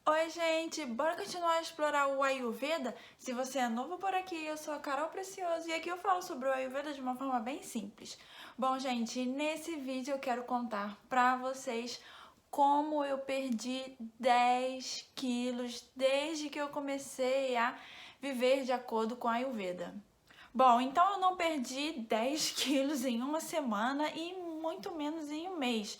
Oi, gente! Bora continuar a explorar o Ayurveda? Se você é novo por aqui, eu sou a Carol Precioso e aqui eu falo sobre o Ayurveda de uma forma bem simples. Bom, gente, nesse vídeo eu quero contar pra vocês como eu perdi 10 quilos desde que eu comecei a viver de acordo com a Ayurveda. Bom, então eu não perdi 10 quilos em uma semana e muito menos em um mês.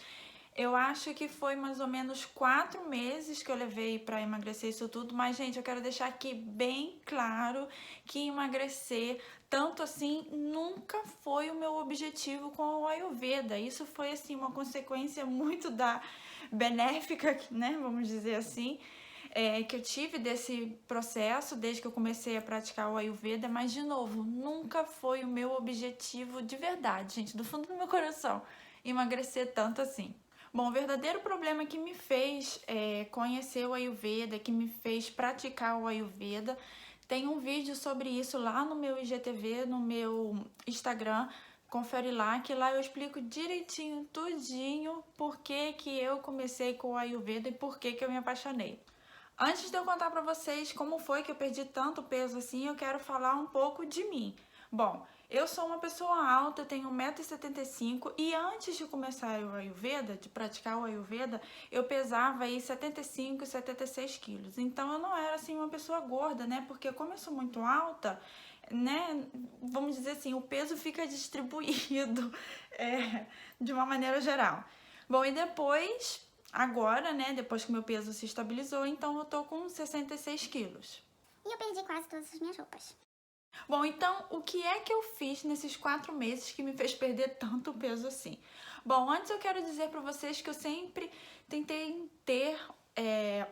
Eu acho que foi mais ou menos 4 meses que eu levei para emagrecer isso tudo, mas, gente, eu quero deixar aqui bem claro que emagrecer tanto assim nunca foi o meu objetivo com o Ayurveda. Isso foi assim uma consequência muito da benéfica, né? Vamos dizer assim. Que eu tive desse processo desde que eu comecei a praticar o Ayurveda, mas de novo, nunca foi o meu objetivo de verdade, gente, do fundo do meu coração, emagrecer tanto assim. Bom, o verdadeiro problema que me fez conhecer o Ayurveda, que me fez praticar o Ayurveda, tem um vídeo sobre isso lá no meu IGTV, no meu Instagram. Confere lá, que lá eu explico direitinho, tudinho, por que que eu comecei com o Ayurveda e por que que eu me apaixonei. Antes de eu contar pra vocês como foi que eu perdi tanto peso assim, eu quero falar um pouco de mim. Bom, eu sou uma pessoa alta, tenho 1,75 m e antes de começar o Ayurveda, de praticar o Ayurveda, eu pesava aí 75, 76 quilos. Então eu não era assim uma pessoa gorda, né? Porque como eu sou muito alta, né? Vamos dizer assim, o peso fica distribuído de uma maneira geral. Bom, e depois agora, né, depois que meu peso se estabilizou, então eu tô com 66 quilos. E eu perdi quase todas as minhas roupas. Bom, então o que é que eu fiz nesses 4 meses que me fez perder tanto peso assim? Bom, antes eu quero dizer para vocês que eu sempre tentei ter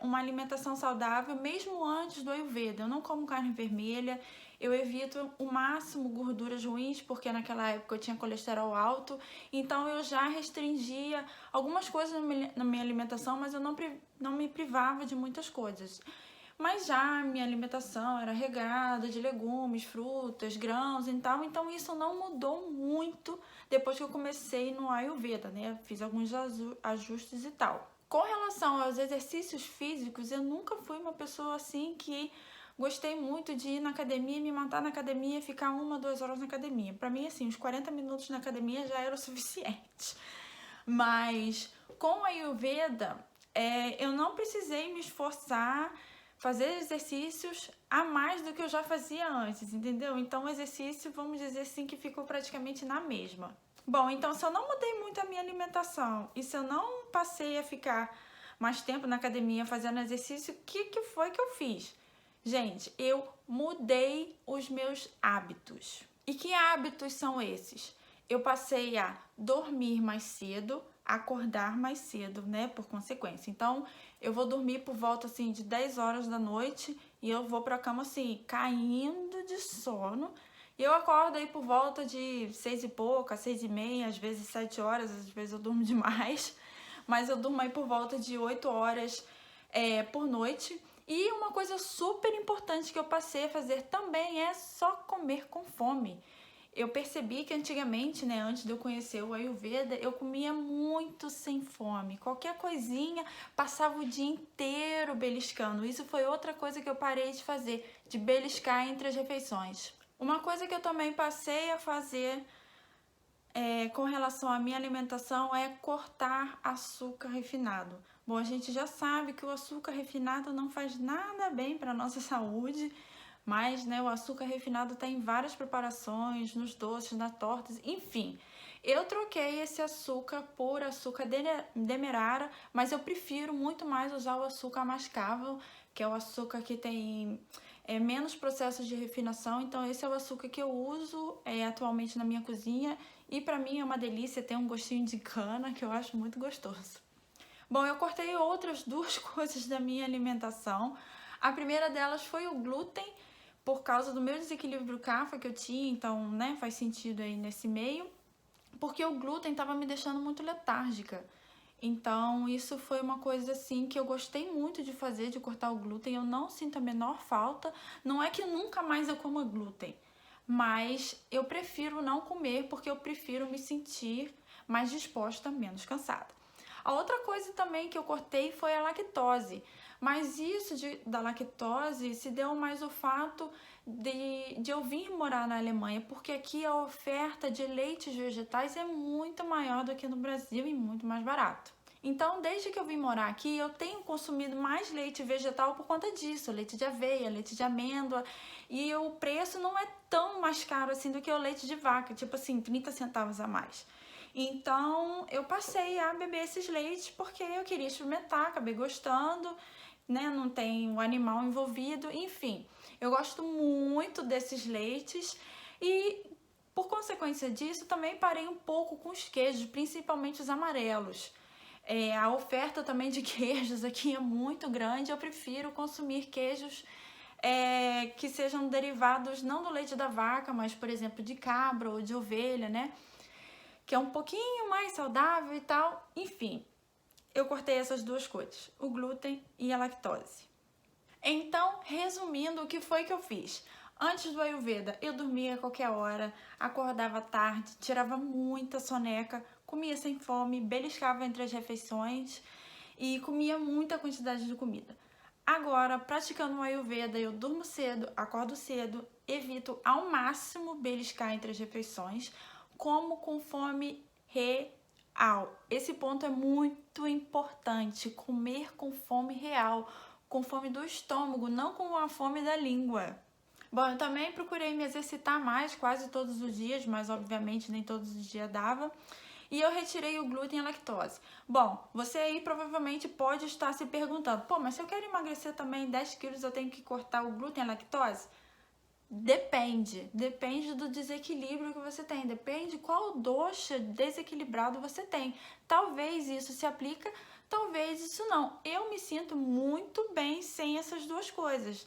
uma alimentação saudável, mesmo antes do Ayurveda. Eu não como carne vermelha, eu evito o máximo gorduras ruins, porque naquela época eu tinha colesterol alto, então eu já restringia algumas coisas na minha alimentação, mas eu não me privava de muitas coisas. Mas já minha alimentação era regada de legumes, frutas, grãos e tal, então isso não mudou muito depois que eu comecei no Ayurveda, né? Fiz alguns ajustes e tal. Com relação aos exercícios físicos, eu nunca fui uma pessoa assim que gostei muito de ir na academia, me matar na academia e ficar 1, 2 horas na academia. Pra mim, assim, os 40 minutos na academia já era o suficiente. Mas com a Ayurveda, eu não precisei me esforçar, fazer exercícios a mais do que eu já fazia antes, entendeu? Então o exercício, vamos dizer assim, que ficou praticamente na mesma. Bom, então se eu não mudei muito a minha alimentação e se eu não passei a ficar mais tempo na academia fazendo exercício, o que foi que eu fiz? Gente, eu mudei os meus hábitos. E que hábitos são esses? Eu passei a dormir mais cedo, acordar mais cedo, né, por consequência. Então, eu vou dormir por volta assim de 10 horas da noite e eu vou pra cama assim, caindo de sono. E eu acordo aí por volta de 6 e pouca, 6 e meia, às vezes 7 horas, às vezes eu durmo demais, mas eu durmo aí por volta de 8 horas por noite. E uma coisa super importante que eu passei a fazer também é só comer com fome. Eu percebi que antigamente, né, antes de eu conhecer o Ayurveda, eu comia muito sem fome. Qualquer coisinha, passava o dia inteiro beliscando. Isso foi outra coisa que eu parei de fazer, de beliscar entre as refeições. Uma coisa que eu também passei a fazer com relação à minha alimentação é cortar açúcar refinado. Bom, a gente já sabe que o açúcar refinado não faz nada bem para a nossa saúde, mas né, o açúcar refinado tem várias preparações, nos doces, nas tortas, enfim. Eu troquei esse açúcar por açúcar demerara, mas eu prefiro muito mais usar o açúcar mascavo, que é o açúcar que tem menos processos de refinação. Então esse é o açúcar que eu uso atualmente na minha cozinha e pra mim é uma delícia, tem um gostinho de cana que eu acho muito gostoso. Bom, eu cortei outras duas coisas da minha alimentação. A primeira delas foi o glúten, por causa do meu desequilíbrio CAFA que eu tinha, então, né, faz sentido aí nesse meio, porque o glúten estava me deixando muito letárgica. Então, isso foi uma coisa assim que eu gostei muito de fazer, de cortar o glúten. Eu não sinto a menor falta. Não é que nunca mais eu coma glúten, mas eu prefiro não comer porque eu prefiro me sentir mais disposta, menos cansada. A outra coisa também que eu cortei foi a lactose. Mas isso da lactose se deu mais o fato de eu vir morar na Alemanha, porque aqui a oferta de leites vegetais é muito maior do que no Brasil e muito mais barato. Então, desde que eu vim morar aqui, eu tenho consumido mais leite vegetal por conta disso, leite de aveia, leite de amêndoa, e o preço não é tão mais caro assim do que o leite de vaca, tipo assim, 30 centavos a mais. Então, eu passei a beber esses leites porque eu queria experimentar, acabei gostando, né? Não tem o animal envolvido, enfim. Eu gosto muito desses leites e, por consequência disso, também parei um pouco com os queijos, principalmente os amarelos. A oferta também de queijos aqui é muito grande, eu prefiro consumir queijos que sejam derivados não do leite da vaca, mas, por exemplo, de cabra ou de ovelha, né? Que é um pouquinho mais saudável e tal. Enfim, eu cortei essas duas coisas, o glúten e a lactose. Então, resumindo, o que foi que eu fiz? Antes do Ayurveda, eu dormia a qualquer hora, acordava tarde, tirava muita soneca, comia sem fome, beliscava entre as refeições e comia muita quantidade de comida. Agora, praticando o Ayurveda, eu durmo cedo, acordo cedo, evito ao máximo beliscar entre as refeições, como com fome real. Esse ponto é muito importante, comer com fome real, com fome do estômago, não com a fome da língua. Bom, eu também procurei me exercitar mais quase todos os dias, mas obviamente nem todos os dias dava. E eu retirei o glúten e a lactose. Bom, você aí provavelmente pode estar se perguntando, pô, mas se eu quero emagrecer também 10 quilos, eu tenho que cortar o glúten e a lactose? Depende do desequilíbrio que você tem, depende qual dosha desequilibrado você tem. Talvez isso se aplica, talvez isso não. Eu me sinto muito bem sem essas duas coisas.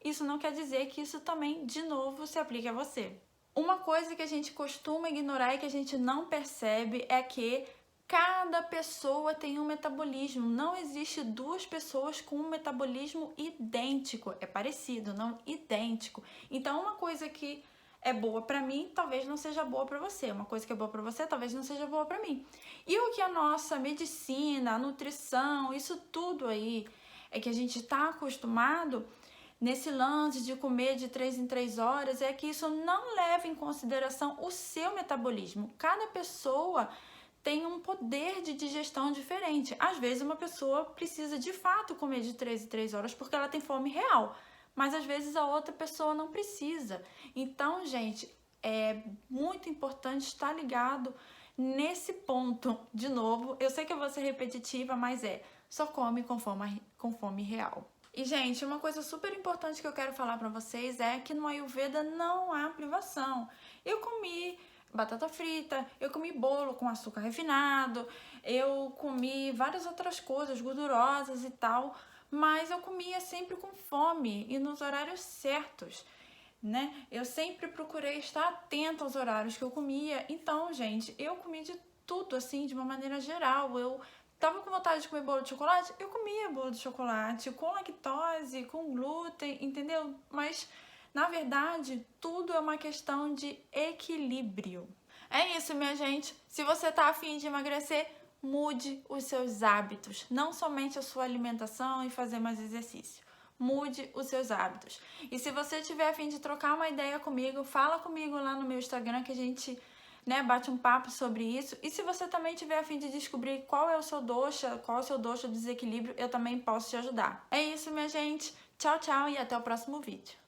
Isso não quer dizer que isso também, de novo, se aplique a você. Uma coisa que a gente costuma ignorar e que a gente não percebe é que cada pessoa tem um metabolismo. Não existe duas pessoas com um metabolismo idêntico. É parecido, não idêntico. Então, uma coisa que é boa pra mim, talvez não seja boa pra você. Uma coisa que é boa pra você, talvez não seja boa pra mim. E o que a nossa medicina, a nutrição, isso tudo aí, é que a gente tá acostumado nesse lance de comer de 3 em 3 horas, é que isso não leva em consideração o seu metabolismo. Cada pessoa tem um poder de digestão diferente. Às vezes uma pessoa precisa de fato comer de 3 em 3 horas porque ela tem fome real, mas às vezes a outra pessoa não precisa. Então, gente, é muito importante estar ligado nesse ponto. De novo, eu sei que eu vou ser repetitiva, mas só come com fome real. E, gente, uma coisa super importante que eu quero falar pra vocês é que no Ayurveda não há privação. Eu comi batata frita, eu comi bolo com açúcar refinado, eu comi várias outras coisas gordurosas e tal, mas eu comia sempre com fome e nos horários certos, né? Eu sempre procurei estar atenta aos horários que eu comia. Então, gente, eu comi de tudo, assim, de uma maneira geral. Eu tava com vontade de comer bolo de chocolate, eu comia bolo de chocolate com lactose, com glúten, entendeu? Mas, na verdade, tudo é uma questão de equilíbrio. É isso, minha gente. Se você tá afim de emagrecer, mude os seus hábitos. Não somente a sua alimentação e fazer mais exercício. Mude os seus hábitos. E se você tiver afim de trocar uma ideia comigo, fala comigo lá no meu Instagram que a gente bate um papo sobre isso. E se você também tiver a fim de descobrir qual é o seu dosha, desequilíbrio, eu também posso te ajudar. É isso, minha gente. Tchau, tchau e até o próximo vídeo.